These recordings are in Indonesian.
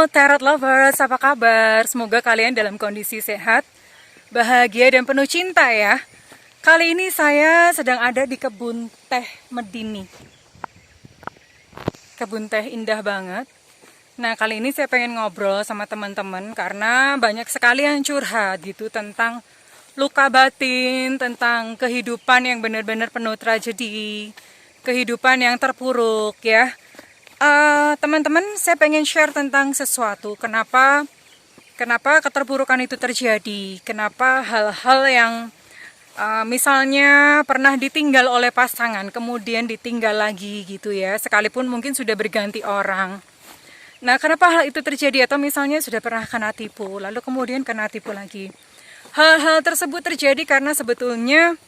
Tarot Lovers, apa kabar? Semoga kalian dalam kondisi sehat, bahagia, dan penuh cinta ya. Kali ini saya sedang ada di kebun teh Medini. Kebun teh indah banget. Nah, kali ini saya pengen ngobrol sama teman-teman karena banyak sekali yang curhat gitu tentang luka batin, tentang kehidupan yang benar-benar penuh tragedi, kehidupan yang terpuruk ya. Teman-teman, saya pengen share tentang sesuatu. Kenapa keterpurukan itu terjadi? Kenapa hal-hal yang misalnya pernah ditinggal oleh pasangan, kemudian ditinggal lagi gitu ya, sekalipun mungkin sudah berganti orang. Nah, kenapa hal itu terjadi? Atau misalnya sudah pernah kena tipu, lalu kemudian kena tipu lagi. Hal-hal tersebut terjadi karena sebetulnya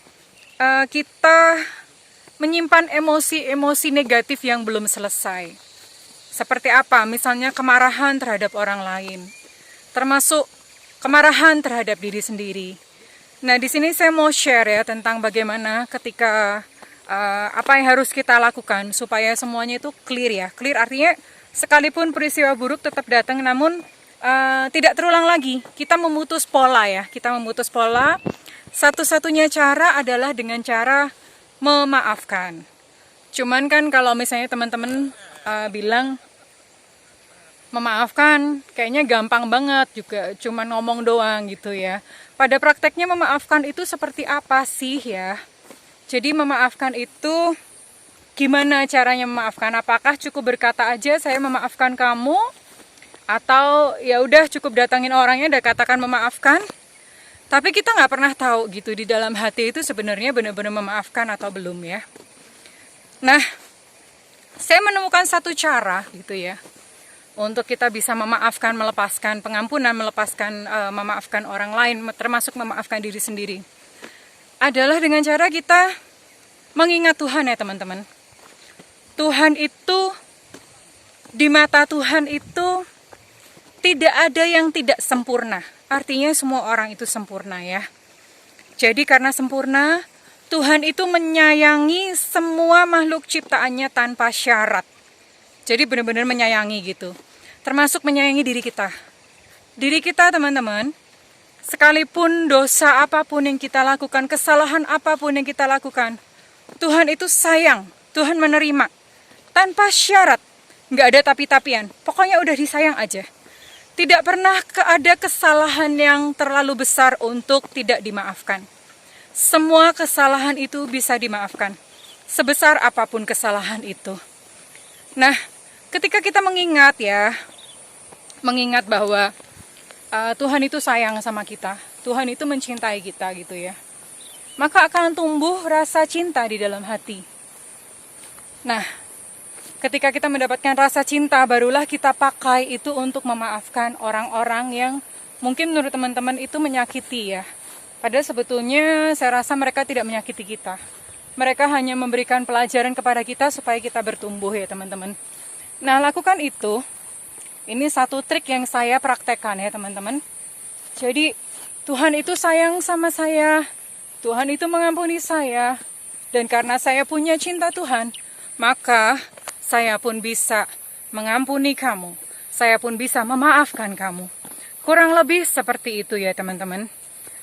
kita menyimpan emosi-emosi negatif yang belum selesai. Seperti apa? Misalnya kemarahan terhadap orang lain, termasuk kemarahan terhadap diri sendiri. Nah, di sini saya mau share ya tentang bagaimana ketika apa yang harus kita lakukan supaya semuanya itu clear ya. Clear artinya sekalipun peristiwa buruk tetap datang, namun tidak terulang lagi. Kita memutus pola ya. Kita memutus pola. Satu-satunya cara adalah dengan cara memaafkan. Cuman kan kalau misalnya teman-teman bilang memaafkan kayaknya gampang banget juga, cuman ngomong doang gitu ya. Pada prakteknya memaafkan itu seperti apa sih ya? Jadi memaafkan itu gimana caranya memaafkan? Apakah cukup berkata aja saya memaafkan kamu? Atau ya udah cukup datangin orangnya dan katakan memaafkan? Tapi kita nggak pernah tahu gitu di dalam hati itu sebenarnya benar-benar memaafkan atau belum ya. Nah, saya menemukan satu cara gitu ya untuk kita bisa memaafkan, melepaskan pengampunan, memaafkan orang lain, termasuk memaafkan diri sendiri. Adalah dengan cara kita mengingat Tuhan ya teman-teman. Tuhan itu, di mata Tuhan itu tidak ada yang tidak sempurna. Artinya semua orang itu sempurna ya. Jadi karena sempurna, Tuhan itu menyayangi semua makhluk ciptaannya tanpa syarat. Jadi benar-benar menyayangi gitu. Termasuk menyayangi diri kita. Diri kita teman-teman, sekalipun dosa apapun yang kita lakukan, kesalahan apapun yang kita lakukan, Tuhan itu sayang, Tuhan menerima. Tanpa syarat, nggak ada tapi-tapian. Pokoknya udah disayang aja. Tidak pernah ada kesalahan yang terlalu besar untuk tidak dimaafkan. Semua kesalahan itu bisa dimaafkan. Sebesar apapun kesalahan itu. Nah, ketika kita mengingat ya, mengingat bahwa Tuhan itu sayang sama kita, Tuhan itu mencintai kita gitu ya, maka akan tumbuh rasa cinta di dalam hati. Nah, ketika kita mendapatkan rasa cinta, barulah kita pakai itu untuk memaafkan orang-orang yang mungkin menurut teman-teman itu menyakiti ya. Padahal sebetulnya saya rasa mereka tidak menyakiti kita. Mereka hanya memberikan pelajaran kepada kita supaya kita bertumbuh ya teman-teman. Nah, lakukan itu. Ini satu trik yang saya praktekkan ya teman-teman. Jadi Tuhan itu sayang sama saya. Tuhan itu mengampuni saya. Dan karena saya punya cinta Tuhan, maka saya pun bisa mengampuni kamu. Saya pun bisa memaafkan kamu. Kurang lebih seperti itu ya teman-teman.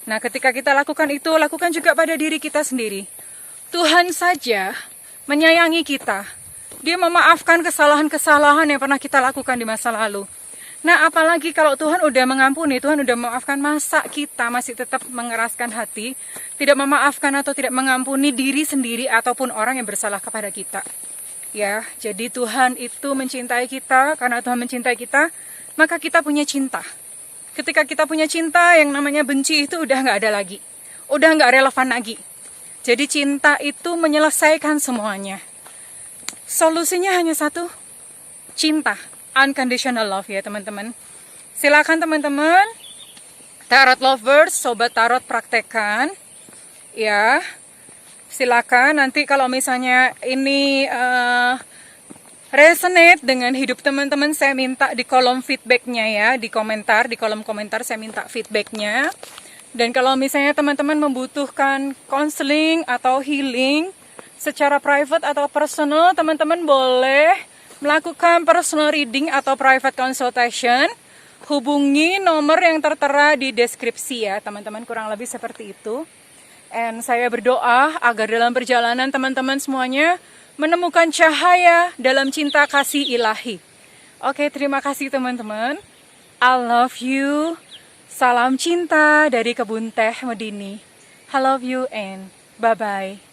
Nah, ketika kita lakukan itu, lakukan juga pada diri kita sendiri. Tuhan saja menyayangi kita. Dia memaafkan kesalahan-kesalahan yang pernah kita lakukan di masa lalu. Nah, apalagi kalau Tuhan udah mengampuni, Tuhan udah memaafkan, masa kita masih tetap mengeraskan hati, tidak memaafkan atau tidak mengampuni diri sendiri ataupun orang yang bersalah kepada kita. Ya, jadi Tuhan itu mencintai kita, karena Tuhan mencintai kita, maka kita punya cinta. Ketika kita punya cinta, yang namanya benci itu udah nggak ada lagi. Udah nggak relevan lagi. Jadi cinta itu menyelesaikan semuanya. Solusinya hanya satu, cinta, unconditional love ya teman-teman. Silakan teman-teman, tarot lovers, sobat tarot praktekan, ya. Silakan nanti kalau misalnya ini resonate dengan hidup teman-teman, saya minta di kolom feedbacknya ya, di kolom komentar saya minta feedbacknya. Dan kalau misalnya teman-teman membutuhkan counseling atau healing, secara private atau personal, teman-teman boleh melakukan personal reading atau private consultation, hubungi nomor yang tertera di deskripsi ya teman-teman, kurang lebih seperti itu. And saya berdoa agar dalam perjalanan teman-teman semuanya menemukan cahaya dalam cinta kasih ilahi. Oke, terima kasih teman-teman. I love you. Salam cinta dari Kebun Teh Medini. I love you and bye-bye.